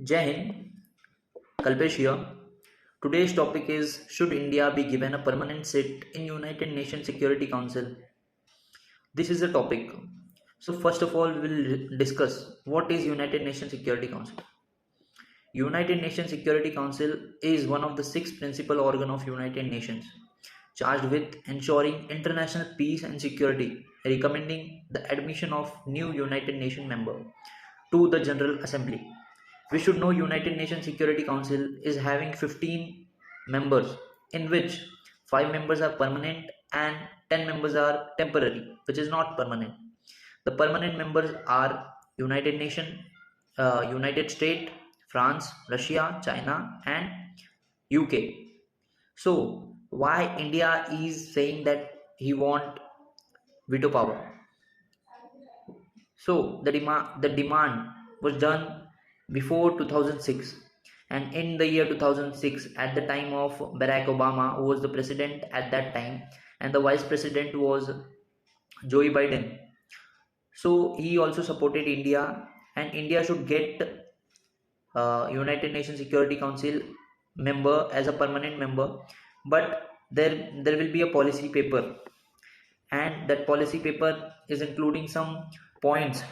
Jai Hind, Kalpesh here. Today's topic is: should India be given a permanent seat in United Nations Security Council? This is a topic. So first of all, we'll discuss what is United Nations Security Council. United Nations Security Council is one of the six principal organs of United Nations, charged with ensuring international peace and security, recommending the admission of new United Nations member to the General Assembly. We should know United Nations Security Council is having 15 members, in which 5 members are permanent and 10 members are temporary, which is not permanent. The permanent members are United Nation, United States, France, Russia, China, and UK. So why India is saying that he want veto power? So the demand was done before 2006, and in the year 2006, at the time of Barack Obama, who was the president at that time, and the vice president was Joe Biden. So he also supported India, and India should get United Nations Security Council member as a permanent member, but there will be a policy paper, and that policy paper is including some points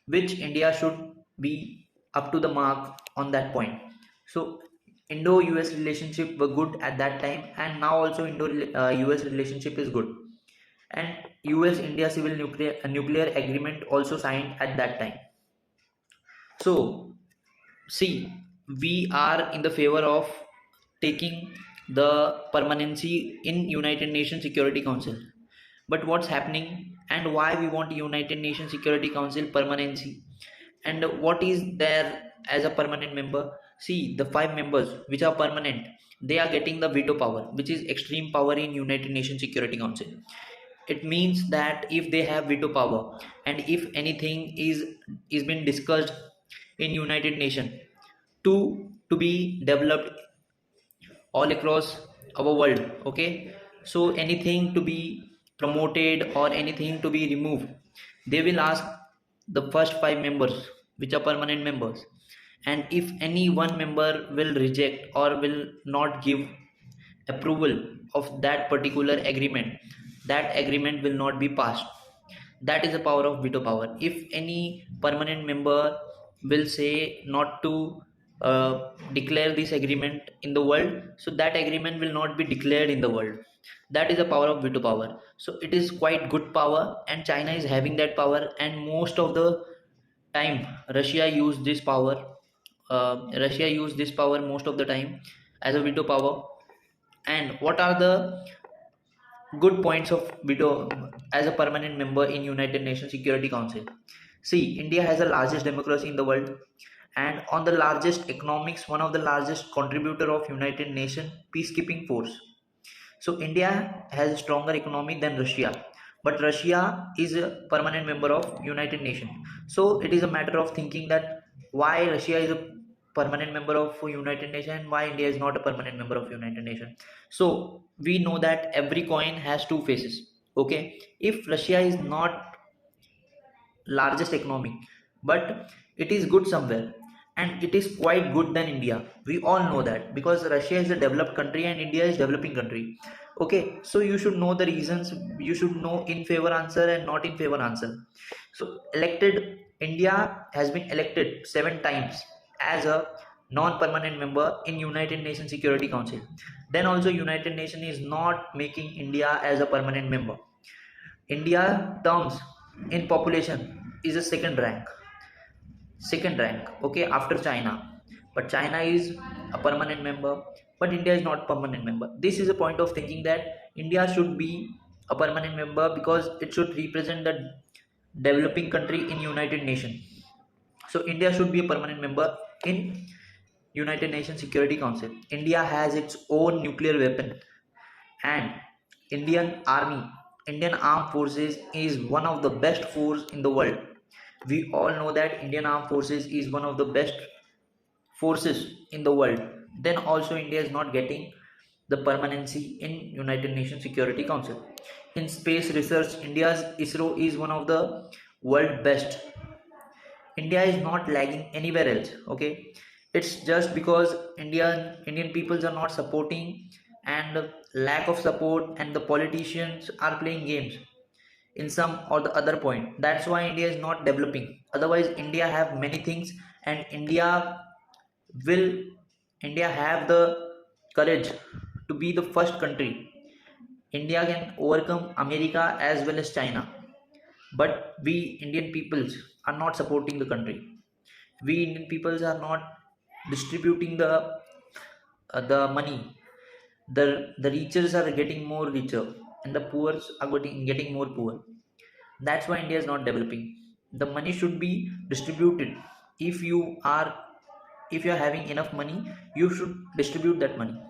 which India should be up to the mark on that point. So Indo-US relationship were good at that time, and now also Indo-US relationship is good. And US-India civil nuclear agreement also signed at that time. So see, we are in the favor of taking the permanency in United Nations Security Council. But what's happening and why we want United Nations Security Council permanency, and what is there as a permanent member? See, the 5 members which are permanent, they are getting the veto power, which is extreme power in United Nations Security Council. It means that if they have veto power, and if anything is been discussed in United Nations to be developed all across our world, okay, so anything to be promoted or anything to be removed, they will ask the first 5 members which are permanent members. And if any one member will reject or will not give approval of that particular agreement, that agreement will not be passed. That is the power of veto power. If any permanent member will say not to declare this agreement in the world, so that agreement will not be declared in the world. That is the power of veto power. So it is quite good power, and China is having that power, and most of the time Russia used this power. Russia used this power most of the time as a veto power. And what are the good points of veto as a permanent member in United Nations Security Council? See, India has the largest democracy in the world, and on the largest economics, one of the largest contributor of United Nations peacekeeping force. So India has a stronger economy than Russia, but Russia is a permanent member of United Nations. So it is a matter of thinking that why Russia is a permanent member of United Nations and why India is not a permanent member of United Nations. So we know that every coin has two faces. Okay, if Russia is not largest economy, but it is good somewhere, and it is quite good than India. We all know that because Russia is a developed country and India is developing country. Okay, so you should know the reasons. You should know in favor answer and not in favor answer. So elected, India has been elected 7 times as a non-permanent member in United Nations Security Council. Then also United Nations is not making India as a permanent member. India terms in population is a second rank, okay, after China. But China is a permanent member, but India is not permanent member. This is a point of thinking that India should be a permanent member because it should represent the developing country in United Nations. So India should be a permanent member in United Nations Security Council. India has its own nuclear weapon, and Indian Army, Indian Armed Forces is one of the best force in the world. We all know that Indian Armed Forces is one of the best forces in the world. Then also India is not getting the permanency in United Nations Security Council. In space research, India's ISRO is one of the world best. India is not lagging anywhere else. Okay, It's just because Indian peoples are not supporting, and lack of support, and the politicians are playing games in some or the other point. That's why India is not developing. Otherwise, India have many things, and will India have the courage to be the first country. India can overcome America as well as China, but we Indian peoples are not supporting the country. We Indian peoples are not distributing the money. The riches are getting more richer, and the poor are getting more poor. That's why India is not developing. The money should be distributed. if you are if you are having enough money, you should distribute that money.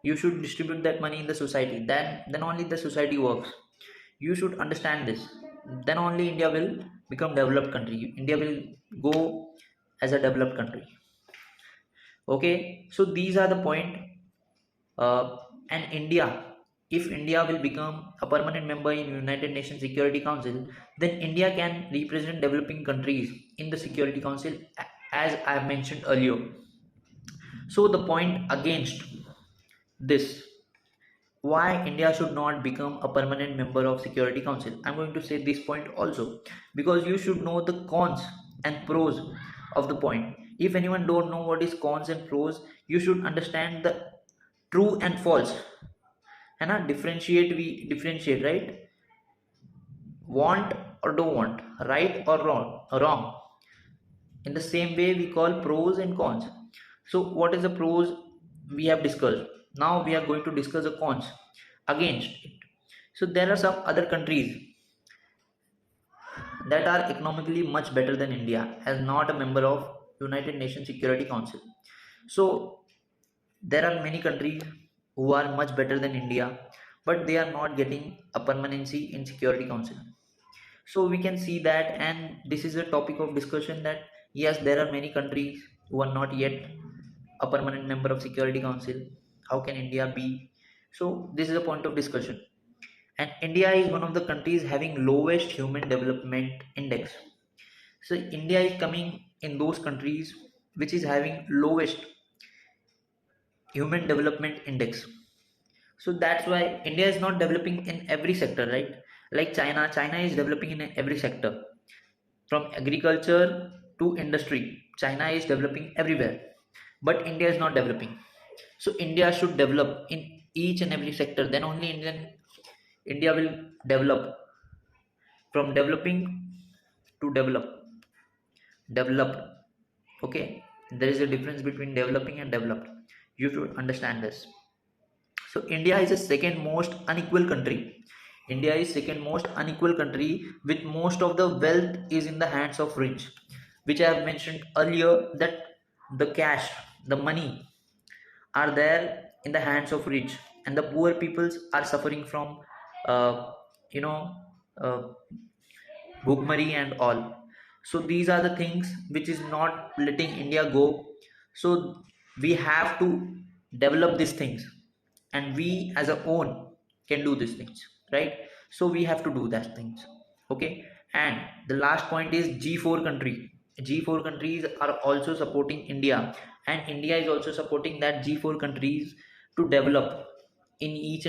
You should distribute that money in the society. Then only the society works. You should understand this. Then only India will become developed country. India will go as a developed country. Okay, so these are the point. And India, if India will become a permanent member in United Nations Security Council, then India can represent developing countries in the Security Council, as I have mentioned earlier. So the point against this, why India should not become a permanent member of Security Council, I'm going to say this point also, because you should know the cons and pros of the point. If anyone don't know what is cons and pros, you should understand the true and false. And differentiate, we differentiate, right? Want or don't want, right or wrong. In the same way, we call pros and cons. So what is the pros? We have discussed. Now we are going to discuss the cons against it. So there are some other countries that are economically much better than India as not a member of United Nations Security Council. So there are many countries who are much better than India, but they are not getting a permanency in Security Council. So we can see that, and this is a topic of discussion, that yes, there are many countries who are not yet a permanent member of Security Council. How can India be? So this is a point of discussion. And India is one of the countries having lowest human development index. So India is coming in those countries which is having lowest human development index. So that's why India is not developing in every sector, right? Like China is developing in every sector. From agriculture to industry, China is developing everywhere, but India is not developing. So India should develop in each and every sector. Then only India will develop. From developing to develop. Okay, there is a difference between developing and developed. You should understand this. So India is the second most unequal country. India is second most unequal country, with most of the wealth is in the hands of rich, which I have mentioned earlier, that the cash, the money are there in the hands of rich, and the poor peoples are suffering from, uh, you know, uh, bookmary and all. So these are the things which is not letting India go. So we have to develop these things, and we as a own can do these things, right? So we have to do that things. Okay. And the last point is G4 country. G4 countries are also supporting India, and India is also supporting that G4 countries to develop in each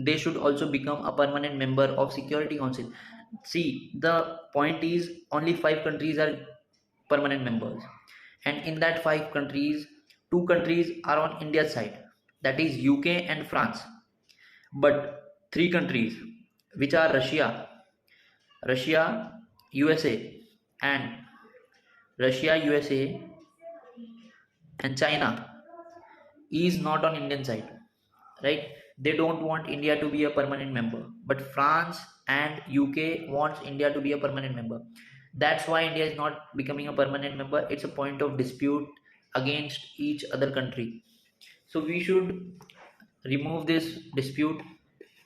they should also become a permanent member of Security Council. See, the point is only 5 countries are permanent members, and in that 5 countries, 2 countries are on India's side, that is UK and France. But 3 countries, which are Russia, USA, and Russia, USA, and China, is not on Indian side, right? They don't want India to be a permanent member, but France and UK wants India to be a permanent member. That's why India is not becoming a permanent member. It's a point of dispute against each other country. So we should remove this dispute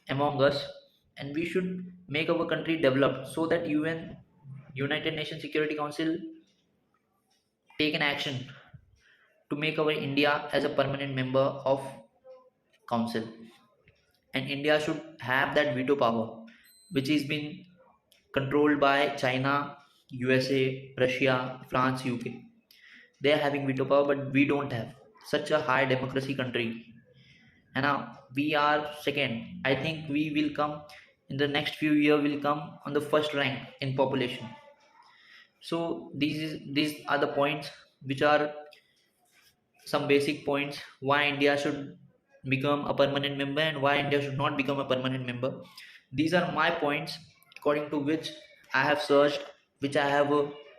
among us, and we should make our country developed, so that United Nations Security Council take an action to make our India as a permanent member of council. And India should have that veto power, which is been controlled by China, USA, Russia, France, UK. They are having veto power, but we don't have such a high democracy country. And now we are second. I think we will come in the next few years, will come on the first rank in population. So these are the points which are some basic points why India should become a permanent member and why India should not become a permanent member. These are my points according to which I have searched, which I have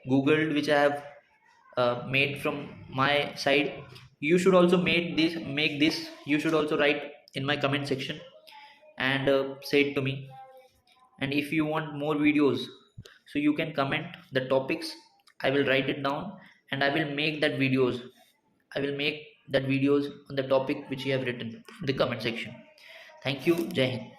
googled, which I have made from my side. You should also make this. You should also write in my comment section and say it to me. And if you want more videos, so you can comment the topics. I will write it down and I will make that videos. I will make that videos on the topic which you have written in the comment section. Thank you. Jai Hind.